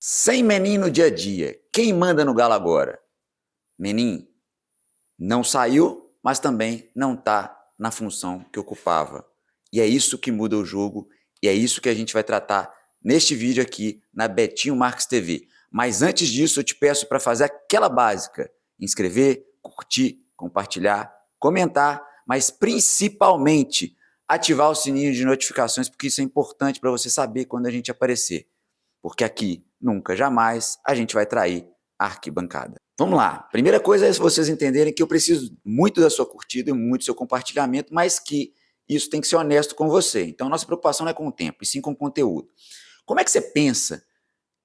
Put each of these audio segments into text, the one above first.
Sem Menin no dia a dia, quem manda no Galo agora? Menin não saiu, mas também não está na função que ocupava. E é isso que muda o jogo, e é isso que a gente vai tratar neste vídeo aqui na Betinho Marques TV. Mas antes disso, eu te peço para fazer aquela básica: inscrever, curtir, compartilhar, comentar, mas principalmente ativar o sininho de notificações, porque isso é importante para você saber quando a gente aparecer. Porque aqui, nunca, jamais, a gente vai trair a arquibancada. Vamos lá. Primeira coisa é vocês entenderem que eu preciso muito da sua curtida e muito do seu compartilhamento, mas que isso tem que ser honesto com você. Então, nossa preocupação não é com o tempo, e sim com o conteúdo. Como é que você pensa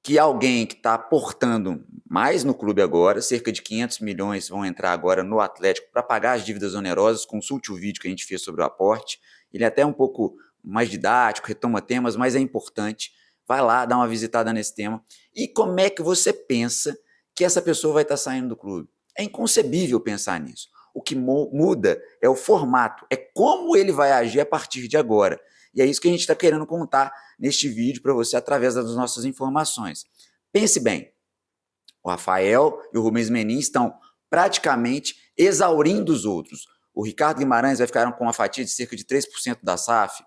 que alguém que está aportando mais no clube agora, cerca de 500 milhões vão entrar agora no Atlético para pagar as dívidas onerosas, consulte o vídeo que a gente fez sobre o aporte, ele é até um pouco mais didático, retoma temas, mas é importante. Vai lá, dá uma visitada nesse tema. E como é que você pensa que essa pessoa vai estar saindo do clube? É inconcebível pensar nisso. O que muda é o formato, é como ele vai agir a partir de agora. E é isso que a gente está querendo contar neste vídeo para você através das nossas informações. Pense bem, o Rafael e o Rubens Menin estão praticamente exaurindo os outros. O Ricardo Guimarães vai ficar com uma fatia de cerca de 3% da SAF.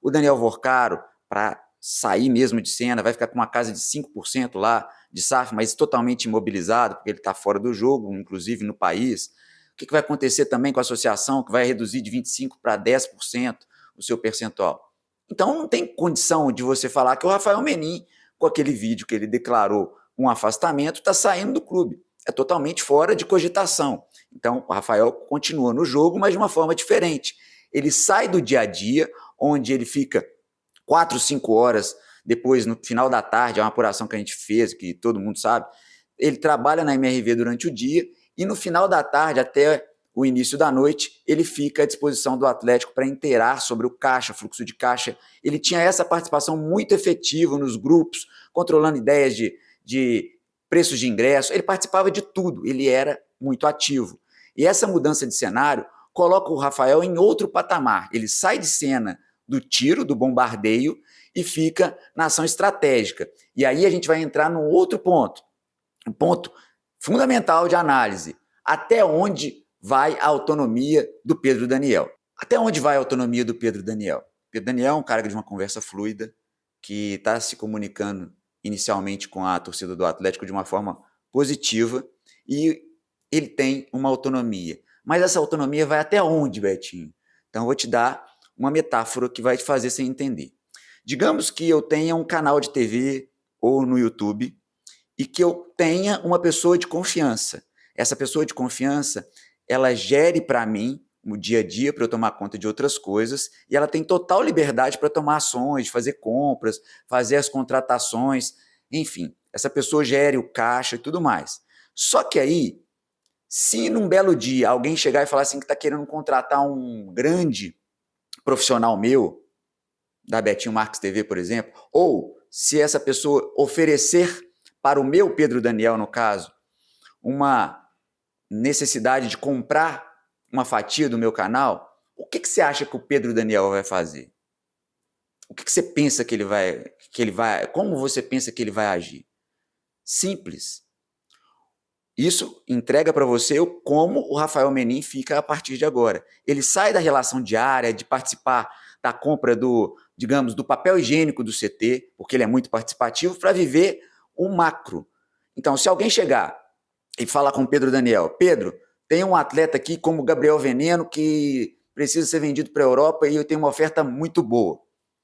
O Daniel Vorcaro, para sair mesmo de cena, vai ficar com uma casa de 5% lá de SAF, mas totalmente imobilizado, porque ele está fora do jogo, inclusive no país. O que vai acontecer também com a associação, que vai reduzir de 25% para 10% o seu percentual? Então não tem condição de você falar que o Rafael Menin, com aquele vídeo que ele declarou um afastamento, está saindo do clube. É totalmente fora de cogitação. Então o Rafael continua no jogo, mas de uma forma diferente. Ele sai do dia a dia, onde ele fica 4, 5 horas depois, no final da tarde, é uma apuração que a gente fez, que todo mundo sabe, ele trabalha na MRV durante o dia e no final da tarde, até o início da noite, ele fica à disposição do Atlético para inteirar sobre o caixa, fluxo de caixa. Ele tinha essa participação muito efetiva nos grupos, controlando ideias de preços de ingresso, ele participava de tudo, ele era muito ativo. E essa mudança de cenário coloca o Rafael em outro patamar, ele sai de cena do tiro, do bombardeio, e fica na ação estratégica. E aí a gente vai entrar num outro ponto, um ponto fundamental de análise. Até onde vai a autonomia do Pedro Daniel? Até onde vai a autonomia do Pedro Daniel? Pedro Daniel é um cara de uma conversa fluida, que está se comunicando inicialmente com a torcida do Atlético de uma forma positiva, e ele tem uma autonomia. Mas essa autonomia vai até onde, Betinho? Então eu vou te dar uma metáfora que vai te fazer você entender. Digamos que eu tenha um canal de TV ou no YouTube e que eu tenha uma pessoa de confiança. Essa pessoa de confiança, ela gere para mim no dia a dia para eu tomar conta de outras coisas e ela tem total liberdade para tomar ações, fazer compras, fazer as contratações, enfim, essa pessoa gere o caixa e tudo mais. Só que aí, se num belo dia alguém chegar e falar assim que está querendo contratar um grande profissional meu, da Betinho Marques TV, por exemplo, ou se essa pessoa oferecer para o meu Pedro Daniel, no caso, uma necessidade de comprar uma fatia do meu canal, o que você acha que o Pedro Daniel vai fazer? O que você pensa que ele vai, como você pensa que ele vai agir? Simples. Isso entrega para você como o Rafael Menin fica a partir de agora. Ele sai da relação diária, de participar da compra digamos, do papel higiênico do CT, porque ele é muito participativo, para viver o macro. Então, se alguém chegar e falar com o Pedro Daniel, Pedro, tem um atleta aqui como o Gabriel Veneno que precisa ser vendido para a Europa e eu tenho uma oferta muito boa.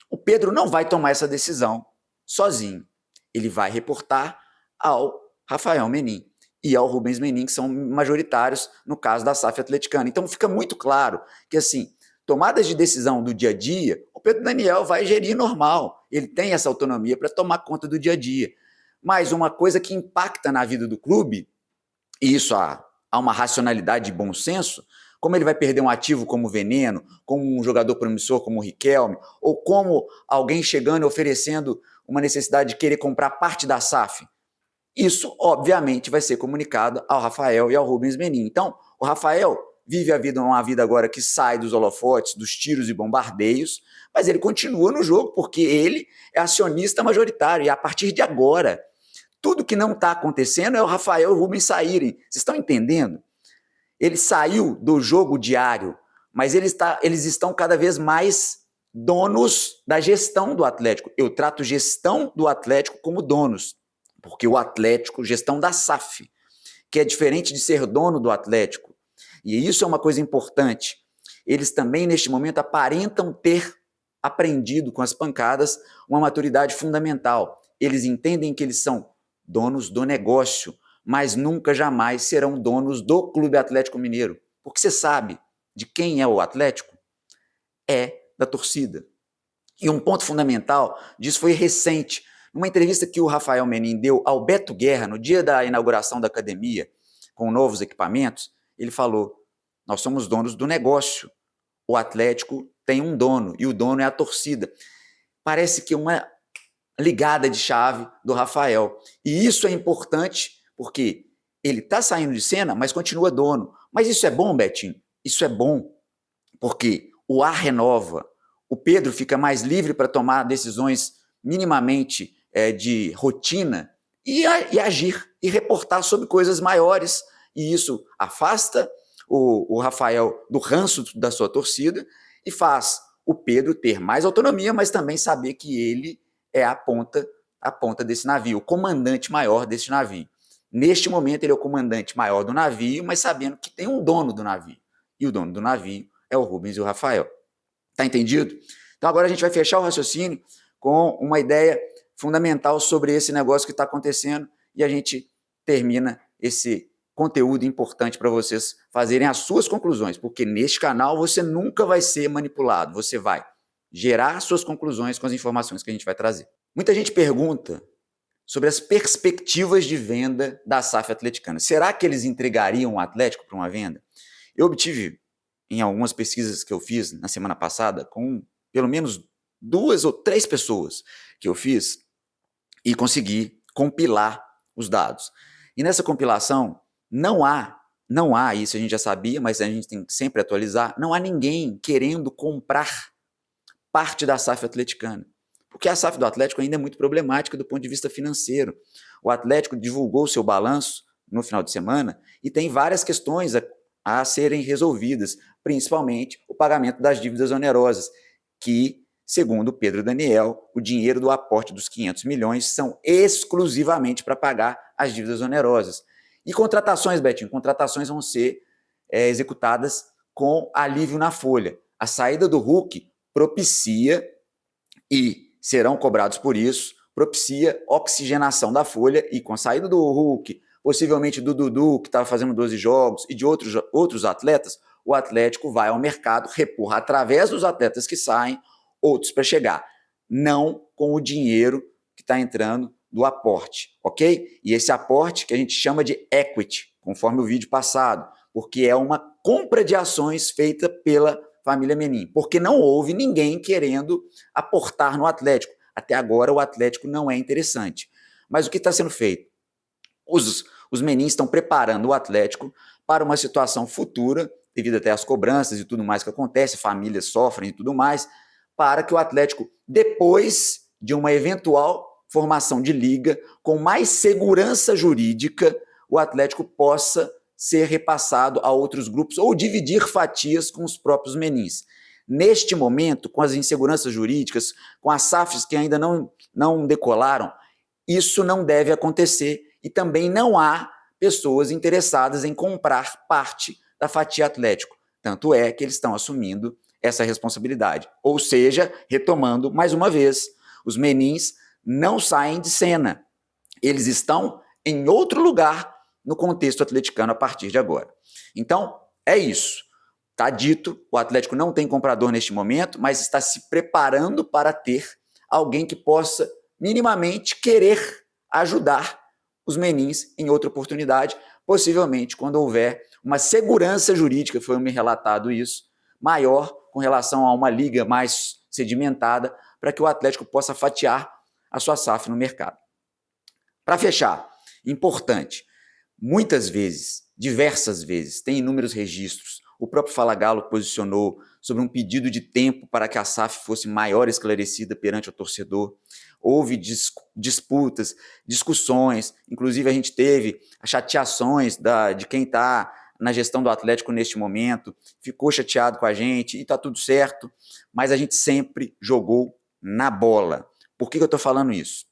O Pedro não vai tomar essa decisão sozinho. Ele vai reportar ao Rafael Menin e ao Rubens Menin, que são majoritários no caso da SAF atleticana. Então fica muito claro que, assim, tomadas de decisão do dia a dia, o Pedro Daniel vai gerir normal. Ele tem essa autonomia para tomar conta do dia a dia. Mas uma coisa que impacta na vida do clube, e isso há uma racionalidade de bom senso, como ele vai perder um ativo como o Veneno, como um jogador promissor como o Riquelme, ou como alguém chegando e oferecendo uma necessidade de querer comprar parte da SAF, isso, obviamente, vai ser comunicado ao Rafael e ao Rubens Menin. Então, o Rafael vive uma vida agora que sai dos holofotes, dos tiros e bombardeios, mas ele continua no jogo porque ele é acionista majoritário e a partir de agora, tudo que não está acontecendo é o Rafael e o Rubens saírem. Vocês estão entendendo? Ele saiu do jogo diário, mas eles estão cada vez mais donos da gestão do Atlético. Eu trato gestão do Atlético como donos, porque o Atlético, gestão da SAF, que é diferente de ser dono do Atlético. E isso é uma coisa importante. Eles também, neste momento, aparentam ter aprendido com as pancadas uma maturidade fundamental. Eles entendem que eles são donos do negócio, mas nunca, jamais serão donos do Clube Atlético Mineiro. Porque você sabe de quem é o Atlético? É da torcida. E um ponto fundamental disso foi recente. Numa entrevista que o Rafael Menin deu ao Beto Guerra, no dia da inauguração da academia, com novos equipamentos, ele falou: nós somos donos do negócio. O Atlético tem um dono, e o dono é a torcida. Parece que uma ligada de chave do Rafael. E isso é importante, porque ele está saindo de cena, mas continua dono. Mas isso é bom, Betinho? Isso é bom, porque o ar renova, o Pedro fica mais livre para tomar decisões minimamente de rotina e agir e reportar sobre coisas maiores, e isso afasta o Rafael do ranço da sua torcida e faz o Pedro ter mais autonomia, mas também saber que ele é a ponta desse navio, o comandante maior desse navio. Neste momento ele é o comandante maior do navio, mas sabendo que tem um dono do navio, e o dono do navio é o Rubens e o Rafael. Tá entendido? Então agora a gente vai fechar o raciocínio com uma ideia fundamental sobre esse negócio que está acontecendo e a gente termina esse conteúdo importante para vocês fazerem as suas conclusões, porque neste canal você nunca vai ser manipulado, você vai gerar suas conclusões com as informações que a gente vai trazer. Muita gente pergunta sobre as perspectivas de venda da SAF atleticana. Será que eles entregariam o Atlético para uma venda? Eu obtive, em algumas pesquisas que eu fiz na semana passada, com pelo menos 2 ou 3 pessoas que eu fiz, e consegui compilar os dados. E nessa compilação, não há, isso a gente já sabia, mas a gente tem que sempre atualizar, não há ninguém querendo comprar parte da SAF atleticana. Porque a SAF do Atlético ainda é muito problemática do ponto de vista financeiro. O Atlético divulgou o seu balanço no final de semana e tem várias questões a serem resolvidas, principalmente o pagamento das dívidas onerosas, que, segundo Pedro Daniel, o dinheiro do aporte dos 500 milhões são exclusivamente para pagar as dívidas onerosas. E contratações, Betinho, contratações vão ser executadas com alívio na folha. A saída do Hulk propicia, e serão cobrados por isso, propicia oxigenação da folha, e com a saída do Hulk, possivelmente do Dudu, que estava fazendo 12 jogos, e de outros atletas, o Atlético vai ao mercado repor, através dos atletas que saem, outros para chegar. Não com o dinheiro que está entrando do aporte, ok? E esse aporte que a gente chama de equity, conforme o vídeo passado, porque é uma compra de ações feita pela família Menin, porque não houve ninguém querendo aportar no Atlético. Até agora o Atlético não é interessante. Mas o que está sendo feito? Os Menin estão preparando o Atlético para uma situação futura, devido até às cobranças e tudo mais que acontece, famílias sofrem e tudo mais, para que o Atlético, depois de uma eventual formação de liga, com mais segurança jurídica, o Atlético possa ser repassado a outros grupos ou dividir fatias com os próprios Menins. Neste momento, com as inseguranças jurídicas, com as SAFs que ainda não decolaram, isso não deve acontecer e também não há pessoas interessadas em comprar parte da fatia Atlético. Tanto é que eles estão assumindo essa responsabilidade. Ou seja, retomando mais uma vez, os Menins não saem de cena. Eles estão em outro lugar no contexto atleticano a partir de agora. Então, é isso. Está dito, o Atlético não tem comprador neste momento, mas está se preparando para ter alguém que possa minimamente querer ajudar os Menins em outra oportunidade, possivelmente quando houver uma segurança jurídica, foi-me relatado isso, maior com relação a uma liga mais sedimentada, para que o Atlético possa fatiar a sua SAF no mercado. Para fechar, importante, muitas vezes, diversas vezes, tem inúmeros registros, o próprio Fala Galo posicionou sobre um pedido de tempo para que a SAF fosse maior esclarecida perante o torcedor. houve disputas, discussões, inclusive a gente teve chateações de quem está na gestão do Atlético neste momento, ficou chateado com a gente e está tudo certo, mas a gente sempre jogou na bola. Por que eu estou falando isso?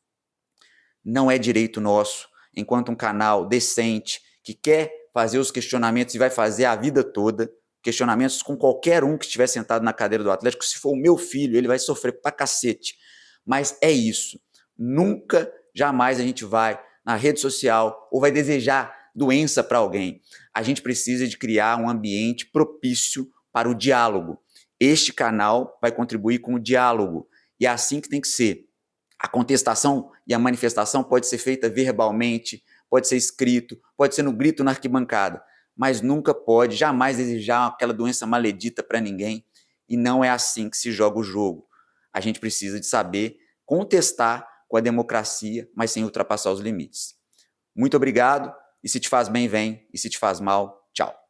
Não é direito nosso, enquanto um canal decente, que quer fazer os questionamentos e vai fazer a vida toda, questionamentos com qualquer um que estiver sentado na cadeira do Atlético. Se for o meu filho, ele vai sofrer pra cacete. Mas é isso. Nunca, jamais a gente vai na rede social ou vai desejar doença para alguém. A gente precisa de criar um ambiente propício para o diálogo. Este canal vai contribuir com o diálogo. E é assim que tem que ser. A contestação e a manifestação pode ser feita verbalmente, pode ser escrito, pode ser no grito na arquibancada, mas nunca pode, jamais desejar aquela doença maledita para ninguém, e não é assim que se joga o jogo. A gente precisa de saber contestar com a democracia, mas sem ultrapassar os limites. Muito obrigado, e se te faz bem, vem, e se te faz mal, tchau.